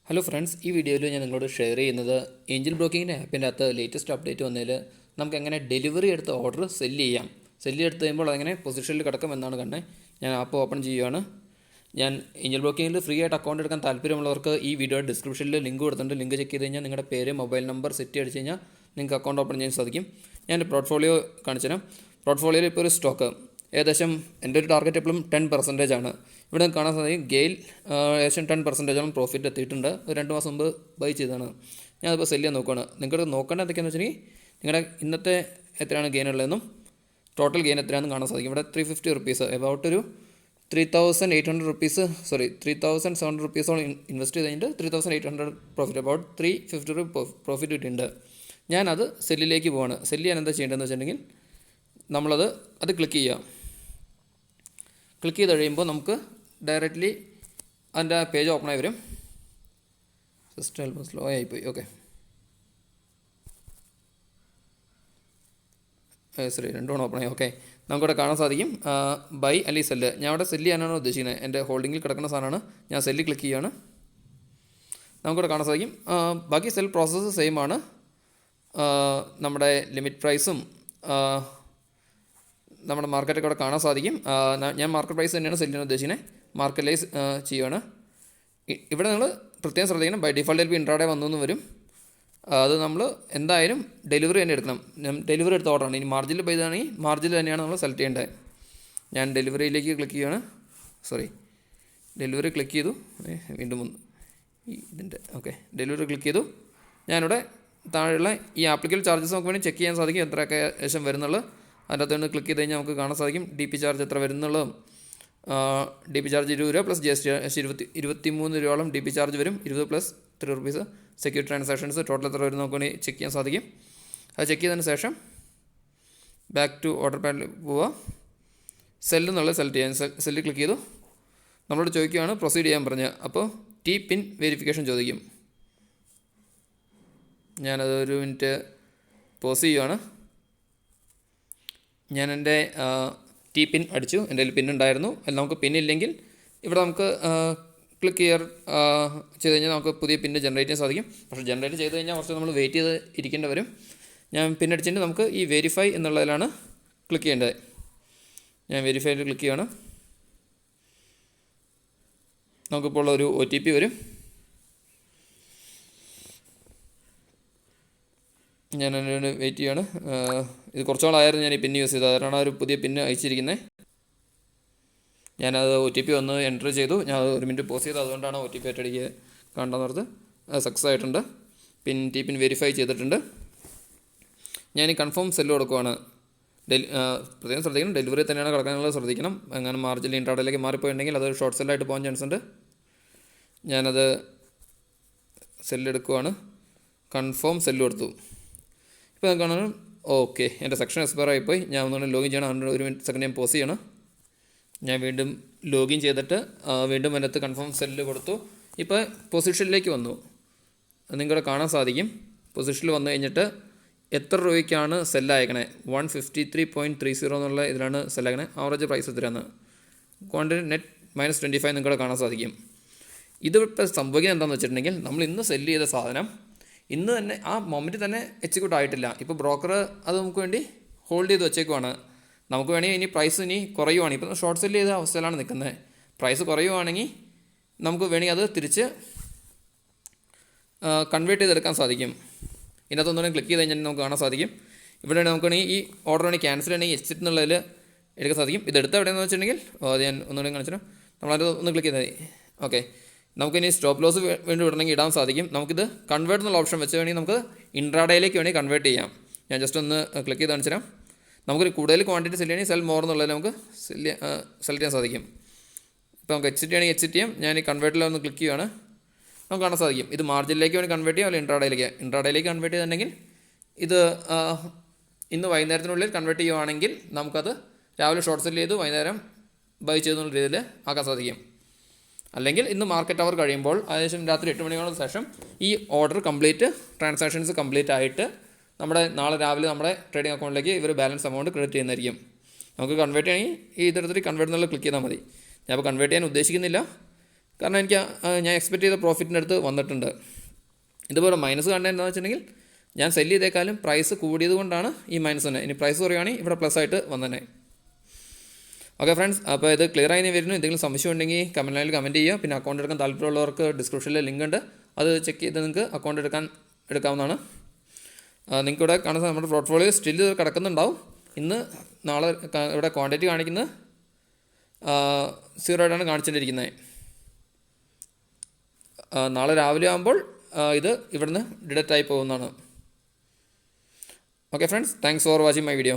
Hello friends, ഈ വീഡിയോയിൽ ഞാൻ നിങ്ങളോട് ഷെയർ ചെയ്യുന്നത് ഏഞ്ചൽ ബ്രോക്കിങ്ങിൻ്റെ ആപ്പിൻ്റെ അകത്ത് ലേറ്റസ്റ്റ് അപ്ഡേറ്റ് വന്നതിൽ നമുക്ക് എങ്ങനെ ഡെലിവറി എടുത്ത ഓർഡർ സെല്ല് എടുത്ത് കഴിയുമ്പോൾ അതെങ്ങനെ പൊസിഷനിൽ കിടക്കും എന്നാണ് കണ്ടത്. ഞാൻ ആപ്പ് ഓപ്പൺ ചെയ്യുകയാണ്. ഞാൻ ഏഞ്ചൽ ബ്രോക്കിങ്ങിൽ ഫ്രീ ആയിട്ട് അക്കൗണ്ട് എടുക്കാൻ താല്പര്യമുള്ളവർക്ക് ഈ വീഡിയോയുടെ ഡിസ്ക്രിപ്ഷനിൽ ലിങ്ക് കൊടുത്തിട്ടുണ്ട്. ലിങ്ക് ചെക്ക് ചെയ്ത് കഴിഞ്ഞാൽ നിങ്ങളുടെ പേര്, മൊബൈൽ നമ്പർ സെറ്റ് അടിച്ച് കഴിഞ്ഞാൽ നിങ്ങൾക്ക് അക്കൗണ്ട് ഓപ്പൺ ചെയ്യാൻ സാധിക്കും. ഞാൻ പോർട്ട്ഫോളിയോ കാണിച്ചു തരാം. പോർട്ട്ഫോളിയോയിൽ ഇപ്പോൾ ഒരു സ്റ്റോക്ക് ഏകദേശം എൻ്റെ ഒരു ടാർഗറ്റ് എപ്പോഴും 10% ആണ്. ഇവിടെ കാണാൻ സാധിക്കും ഗെയിൽ ഏകദേശം 10% പ്രോഫിറ്റ് എത്തിയിട്ടുണ്ട്. 2 മാസം മുമ്പ് ബൈ ചെയ്തതാണ്. ഞാനതിപ്പോൾ സെല്ല് ചെയ്യാൻ നോക്കുകയാണ്. നിങ്ങൾക്ക് നോക്കേണ്ട എന്തൊക്കെയാണെന്ന് വെച്ചിട്ടുണ്ടെങ്കിൽ നിങ്ങളുടെ ഇന്നത്തെ എത്രയാണ് ഗെയിൻ ഉള്ളതെന്നും ടോട്ടൽ ഗെയിൻ എത്രയാണെന്ന് കാണാൻ സാധിക്കും. ഇവിടെ 350 റുപ്പീസ് എബൌട്ട് ഒരു 3,800 റുപ്പീസ് 3,700 റുപ്പീസോളം ഇൻവെസ്റ്റ് ചെയ്ത് കഴിഞ്ഞിട്ട് 3,800 പ്രോഫിറ്റ് അബൌട്ട് 350 പ്രോഫിറ്റ് കിട്ടിയിട്ടുണ്ട്. ഞാനത് സെല്ലിലേക്ക് പോവാണ്. സെല്ല് ചെയ്യാൻ എന്താ ചെയ്യേണ്ടതെന്ന് വെച്ചിട്ടുണ്ടെങ്കിൽ അത് ക്ലിക്ക് ചെയ്യുക. ക്ലിക്ക് ചെയ്ത് കഴിയുമ്പോൾ നമുക്ക് ഡയറക്റ്റ്ലി അതിൻ്റെ പേജ് ഓപ്പൺ ആയി വരും. സിസ്റ്റം അല്പം സ്ലോ ആയിപ്പോയി. ഓക്കെ, രണ്ടും ഓപ്പൺ ആയി. ഓക്കെ, നമുക്കിവിടെ കാണാൻ സാധിക്കും ബൈ അല്ലെങ്കിൽ സെല്ല്. ഞാൻ അവിടെ സെല്ല് ചെയ്യാനാണ് ഉദ്ദേശിക്കുന്നത്. എൻ്റെ ഹോൾഡിങ്ങിൽ കിടക്കുന്ന സാധനമാണ്. ഞാൻ സെല്ല് ക്ലിക്ക് ചെയ്യുകയാണ്. നമുക്കിവിടെ കാണാൻ സാധിക്കും ബാക്കി സെൽ പ്രോസസ്സ് സെയിം ആണ്. നമ്മുടെ ലിമിറ്റ് പ്രൈസും നമ്മുടെ മാർക്കറ്റൊക്കെ അവിടെ കാണാൻ സാധിക്കും. ഞാൻ മാർക്കറ്റ് പ്രൈസ് തന്നെയാണ് സെല്ല് ചെയ്യാൻ ഉദ്ദേശിക്കുന്നത്. മാർക്കറ്റലൈസ് ചെയ്യുകയാണ്. ഇവിടെ നിങ്ങൾ പ്രത്യേകം ശ്രദ്ധിക്കണം. ബൈ ഡിഫോൾട്ട് ചിലപ്പോൾ ഇൻട്രാഡേ വന്നു വരും. അത് നമ്മൾ എന്തായാലും ഡെലിവറി തന്നെ എടുക്കണം. ഡെലിവറി എടുത്ത ഓർഡറാണ്. ഇനി മാർജിനിൽ ബൈ ഇതാണെങ്കിൽ മാർജിനിൽ തന്നെയാണ് നമ്മൾ സെലക്ട് ചെയ്യേണ്ടത്. ഞാൻ ഡെലിവറിയിലേക്ക് ക്ലിക്ക് ചെയ്യുകയാണ്. ഡെലിവറി ക്ലിക്ക് ചെയ്തു. വീണ്ടും ഇതിൻ്റെ ഡെലിവറി ക്ലിക്ക് ചെയ്തു. ഞാനിവിടെ താഴെയുള്ള ഈ ആപ്ലിക്കൽ ചാർജസ് നമുക്ക് വേണ്ടി ചെക്ക് ചെയ്യാൻ സാധിക്കും എത്രയൊക്കെ ശേഷം വരുന്നുള്ളത്. അതിൻ്റെ അകത്ത് ക്ലിക്ക് ചെയ്ത് കഴിഞ്ഞാൽ നമുക്ക് കാണാൻ സാധിക്കും ഡി പി ചാർജ് എത്ര വരുന്നുള്ളതും. ഡി പി ചാർജ് 20 രൂപ പ്ലസ് GST 23 രൂപയോളം ഡി പി ചാർജ് വരും. 20 plus 3 rupees secure transactions total എത്ര വരും നമുക്ക് വേണ്ടി ചെക്ക് ചെയ്യാൻ സാധിക്കും. അത് ചെക്ക് ചെയ്തതിന് ശേഷം ബാക്ക് ടു ഓർഡർ പാനലിൽ പോവുക. സെല്ല് എന്നുള്ളത് സെലക്ട് ചെയ്യാൻ സെല്ല് ക്ലിക്ക് ചെയ്തു. നമ്മളോട് ചോദിക്കുകയാണ് പ്രൊസീഡ് ചെയ്യാൻ പറഞ്ഞ്. അപ്പോൾ ടി പിൻ വെരിഫിക്കേഷൻ ചോദിക്കും. ഞാനത് 1 മിനിറ്റ് പോസ് ചെയ്യുകയാണ്. ഞാൻ എൻ്റെ ടി പിൻ അടിച്ചു. എൻ്റെ കയ്യിൽ പിൻ ഉണ്ടായിരുന്നു. അതിൽ നമുക്ക് പിൻ ഇല്ലെങ്കിൽ ഇവിടെ നമുക്ക് ക്ലിക്ക് ചെയ്ത് കഴിഞ്ഞാൽ നമുക്ക് പുതിയ പിന്ന് ജനറേറ്റ് ചെയ്യാൻ സാധിക്കും. പക്ഷേ ജനറേറ്റ് ചെയ്ത് കഴിഞ്ഞാൽ കുറച്ച് നമ്മൾ വെയിറ്റ് ചെയ്ത് ഇരിക്കേണ്ടി വരും. ഞാൻ പിൻ അടിച്ചിട്ട് നമുക്ക് ഈ വെരിഫൈ എന്നുള്ളതിലാണ് ക്ലിക്ക് ചെയ്യേണ്ടത്. ഞാൻ വെരിഫൈയിൽ ക്ലിക്ക് ചെയ്യുകയാണ്. നമുക്കിപ്പോൾ ഒരു OTP വരും. ഞാൻ അതിന് വെയിറ്റ് ചെയ്യാണ്. ഇത് കുറച്ചോളായിരുന്നു ഞാൻ ഈ പിന്ന് യൂസ് ചെയ്തത്. അതാണ് ഒരു പുതിയ പിന്ന് അയച്ചിരിക്കുന്നത്. ഞാനത് OTP വന്ന് എൻ്റർ ചെയ്തു. ഞാൻ 1 മിനിറ്റ് പോസ് ചെയ്തു. അതുകൊണ്ടാണ് OTP ആയിട്ടടിക്ക് കാണേണ്ടതെന്ന് പറഞ്ഞത്. അത് സക്സസ് ആയിട്ടുണ്ട്. ടി പിൻ വെരിഫൈ ചെയ്തിട്ടുണ്ട്. ഞാൻ ഈ കൺഫേം സെല്ല് കൊടുക്കുവാണ്. പ്രത്യേകം ശ്രദ്ധിക്കണം, ഡെലിവറി തന്നെയാണ് കിടക്കാനുള്ളത് ശ്രദ്ധിക്കണം. അങ്ങനെ മാർജിൻ ഇൻട്രാഡേയിലേക്ക് മാറിപ്പോയിട്ടുണ്ടെങ്കിൽ അത് ഷോർട്ട് സെല്ലായിട്ട് പോകാൻ ചാൻസ് ഉണ്ട്. ഞാനത് സെല്ലെടുക്കുവാണ്. കൺഫേം സെല്ല് കൊടുത്തു. ഇപ്പോൾ കാണാൻ ഓക്കെ, എൻ്റെ സെക്ഷൻ എക്സ്പയർ ആയിപ്പോയി. ഞാൻ ഒന്നുകൂടെ ലോഗിൻ ചെയ്യണം. അതിൻ്റെ 1 സെക്കൻഡ് ഞാൻ പോസ് ചെയ്യണം. ഞാൻ വീണ്ടും ലോഗിൻ ചെയ്തിട്ട് വീണ്ടും അതിനകത്ത് കൺഫേം സെല്ല് കൊടുത്തു. ഇപ്പോൾ പൊസിഷനിലേക്ക് വന്നു. നിങ്ങളുടെ കാണാൻ സാധിക്കും. പൊസിഷനിൽ വന്നു കഴിഞ്ഞിട്ട് എത്ര രൂപയ്ക്കാണ് സെല്ലയക്കണേ. 153.30 എന്നുള്ള ഇതിലാണ് സെല്ലയക്കണേ. ആവറേജ് പ്രൈസ് എത്രയാണ്. ക്വാണ്ടിറ്റി നെറ്റ് -25 നിങ്ങളുടെ കാണാൻ സാധിക്കും. ഇതിപ്പോൾ സംഭവിക്കുന്നത് എന്താണെന്ന് വെച്ചിട്ടുണ്ടെങ്കിൽ നമ്മൾ ഇന്ന് സെല്ല് ചെയ്ത സാധനം ഇന്ന് തന്നെ ആ മൊമെൻറ്റ് തന്നെ എക്സിക്യൂട്ട് ആയിട്ടില്ല. ഇപ്പോൾ ബ്രോക്കർ അത് നമുക്ക് വേണ്ടി ഹോൾഡ് ചെയ്ത് വെച്ചേക്കുവാണ്. നമുക്ക് വേണമെങ്കിൽ ഇനി പ്രൈസ് ഇനി കുറയുവാണ്. ഇപ്പോൾ ഷോർട്ട് സെല്ല് ചെയ്ത അവസ്ഥയിലാണ് നിൽക്കുന്നത്. പ്രൈസ് കുറയുവാണെങ്കിൽ നമുക്ക് വേണമെങ്കിൽ അത് തിരിച്ച് കൺവേർട്ട് ചെയ്തെടുക്കാൻ സാധിക്കും. ഇതിനകത്തൊന്നും ക്ലിക്ക് ചെയ്ത് കഴിഞ്ഞാൽ നമുക്ക് കാണാൻ സാധിക്കും. ഇവിടെ നമുക്ക് വേണമെങ്കിൽ ഈ ഓർഡർ വേണമെങ്കിൽ ക്യാൻസൽ ചെയ്യണമെങ്കിൽ എക്സിറ്റ് എന്നുള്ളതിൽ എടുക്കാൻ സാധിക്കും. ഇതെടുത്ത് എവിടെയെന്ന് വെച്ചിട്ടുണ്ടെങ്കിൽ അത് ഞാൻ ഒന്നുകൂടെ കാണിച്ചു. നമ്മളത് ഒന്ന് ക്ലിക്ക് ചെയ്താൽ മതി. ഓക്കെ, നമുക്കിനി സ്റ്റോപ്പ് ലോസ് വേണ്ടി വിടണമെങ്കിൽ ഇടാൻ സാധിക്കും. നമുക്കിത് കൺവേർട്ട് എന്നുള്ള ഓപ്ഷൻ വെച്ച് വേണമെങ്കിൽ നമുക്ക് ഇൻട്രാഡേയിലേക്ക് വേണമെങ്കിൽ കൺവേർട്ട് ചെയ്യാം. ഞാൻ ജസ്റ്റ് ഒന്ന് ക്ലിക്ക് ചെയ്ത് കാണിച്ചു തരാം. നമുക്ക് കൂടുതൽ ക്വാണ്ടിറ്റി സെല് ചെയ്യണമെങ്കിൽ സെൽ മോർ എന്നുള്ളതിൽ നമുക്ക് സെലക്ട് ചെയ്യാൻ സാധിക്കും. ഇപ്പോൾ നമുക്ക് എക്സിറ്റ് ചെയ്യണമെങ്കിൽ എക്സിറ്റ് ചെയ്യാം. ഞാൻ ഈ കൺവേർട്ടിൽ ഒന്ന് ക്ലിക്ക് ചെയ്യുകയാണ്. നമുക്ക് കാണാൻ സാധിക്കും ഇത് മാർജിനിലേക്ക് വേണമെങ്കിൽ കൺവേർട്ട് ചെയ്യാം, അല്ലെങ്കിൽ ഇൻട്രാഡേയിലേക്ക് കൺവേർട്ട് ചെയ്തിട്ടുണ്ടെങ്കിൽ ഇത് ഇന്ന് വൈകുന്നേരത്തിനുള്ളിൽ കൺവേർട്ട് ചെയ്യുവാണെങ്കിൽ നമുക്കത് രാവിലെ ഷോർട്ട് സെല് ചെയ്ത് വൈകുന്നേരം ബൈ ചെയ്യുന്ന രീതിയിൽ ആക്കാൻ സാധിക്കും. അല്ലെങ്കിൽ ഇന്ന് മാർക്കറ്റ് അവർ കഴിയുമ്പോൾ ഏകദേശം രാത്രി 8 മണിയോളം ശേഷം ഈ ഓർഡർ ട്രാൻസാക്ഷൻസ് കംപ്ലീറ്റ് ആയിട്ട് നാളെ രാവിലെ നമ്മുടെ ട്രേഡിംഗ് അക്കൗണ്ടിലേക്ക് ഇവർ ബാലൻസ് എമൗണ്ട് ക്രെഡിറ്റ് ചെയ്യുന്നതായിരിക്കും. നമുക്ക് കൺവേർട്ട് ചെയ്യണമെങ്കിൽ ഈ ഇത്തരത്തിൽ കൺവേർട്ട് എന്നുള്ള ക്ലിക്ക് ചെയ്താൽ മതി. ഞാൻ ഇപ്പോൾ കൺവേർട്ട് ചെയ്യാൻ ഉദ്ദേശിക്കുന്നില്ല. കാരണം എനിക്ക് ഞാൻ എക്സ്പെക്റ്റ് ചെയ്ത പ്രോഫിറ്റിൻ്റെ അടുത്ത് വന്നിട്ടുണ്ട്. ഇതുപോലെ മൈനസ് കണ്ടത് എന്താണെന്ന് വെച്ചിട്ടുണ്ടെങ്കിൽ ഞാൻ സെല്ല് ചെയ്തേക്കാളും പ്രൈസ് കൂടിയത് കൊണ്ടാണ് ഈ മൈനസ് തന്നെ. ഇനി പ്രൈസ് കുറയുകയാണെങ്കിൽ ഇവിടെ പ്ലസ് ആയിട്ട് വന്നതന്നെ. ഓക്കെ ഫ്രണ്ട്സ്, അപ്പോൾ ഇത് ക്ലിയർ ആയി വരുന്നു. എന്തെങ്കിലും സംശയം ഉണ്ടെങ്കിൽ കമൻറ്റ് ലൈനിൽ കമൻറ്റ് ചെയ്യുക. പിന്നെ അക്കൗണ്ട് എടുക്കാൻ താല്പര്യമുള്ളവർക്ക് ഡിസ്ക്രിപ്ഷനിൽ ലിങ്ക് ഉണ്ട്, അത് ചെക്ക് ചെയ്ത് നിങ്ങൾക്ക് അക്കൗണ്ട് എടുക്കാവുന്നതാണ്. നിങ്ങൾക്ക് ഇവിടെ കാണുന്ന നമ്മുടെ പോർട്ട്ഫോളിയോ സ്റ്റിൽ കിടക്കുന്നുണ്ടാവും. ഇന്ന് നാളെ ഇവിടെ ക്വാണ്ടിറ്റി കാണിക്കുന്നത് 0 ആയിട്ടാണ് കാണിച്ചുകൊണ്ടിരിക്കുന്നത്. നാളെ രാവിലെ ആകുമ്പോൾ ഇത് ഇവിടുന്ന് ഡിഡക്റ്റ് ആയി പോകുന്നതാണ്. Okay friends, thanks for watching my video.